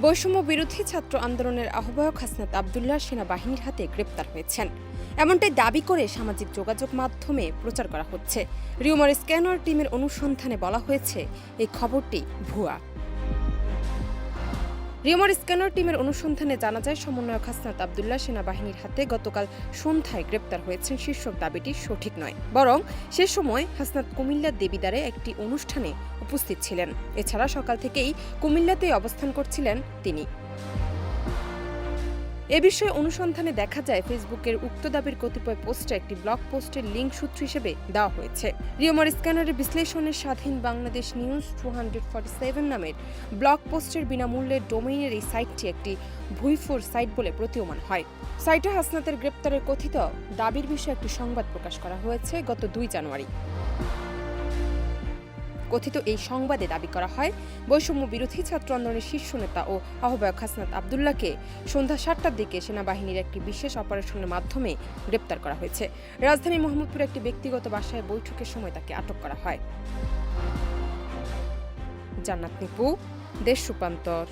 বৈষম্য বিরোধী ছাত্র আন্দোলনের আহ্বায়ক হাসনাত আবদুল্লাহ সেনাবাহিনীর হাতে গ্রেপ্তার হয়েছেন, এমনটাই দাবি করে সামাজিক যোগাযোগ মাধ্যমে প্রচার করা হচ্ছে। রিউমার স্ক্যানার টিমের অনুসন্ধানে বলা হয়েছে এই খবরটি ভুয়া। রিউমার স্ক্যানার টিমের অনুসন্ধানে জানা যায়, সমন্বয়ক হাসনাত আবদুল্লাহ সেনাবাহিনীর হাতে গতকাল সন্ধ্যায় গ্রেপ্তার হয়েছেন শীর্ষক দাবিটি সঠিক নয়, বরং সে সময় হাসনাত কুমিল্লার দেবিদ্বারে একটি অনুষ্ঠানে উপস্থিত ছিলেন। এছাড়া সকাল থেকেই কুমিল্লাতেই অবস্থান করছিলেন তিনি। এ বিষয়ে অনুসন্ধানে দেখা যায়, ফেসবুকের উক্ত দাবির কতিপয় পোস্টে একটি ব্লগ পোস্টের লিঙ্ক সূত্র হিসেবে দেওয়া হয়েছে। রিউমার স্ক্যানারের বিশ্লেষণে স্বাধীন বাংলাদেশ নিউজ 247 নামের ব্লগ পোস্টের বিনামূল্যে ডোমেইনের এই সাইটটি একটি ভুইফোর সাইট বলে প্রতীয়মান হয়। সাইটে হাসনাতের গ্রেপ্তারের কথিত দাবির বিষয়ে একটি সংবাদ প্রকাশ করা হয়েছে গত 2 জানুয়ারি। কথিত এই সংবাদে দাবি করা হয়, বৈষম্য বিরোধী ছাত্র আন্দোলনের শীর্ষ নেতা ও আহ্বায়ক হাসনাত আবদুল্লাহকে সন্ধ্যা 7টার দিকে সেনাবাহিনীর একটি বিশেষ অপারেশনের মাধ্যমে গ্রেপ্তার করা হয়েছে। রাজধানীর মোহাম্মদপুরে একটি ব্যক্তিগত বাসায় বৈঠকের সময় তাকে আটক করা হয়। জান্নাত নিপু, দেশ রূপান্তর।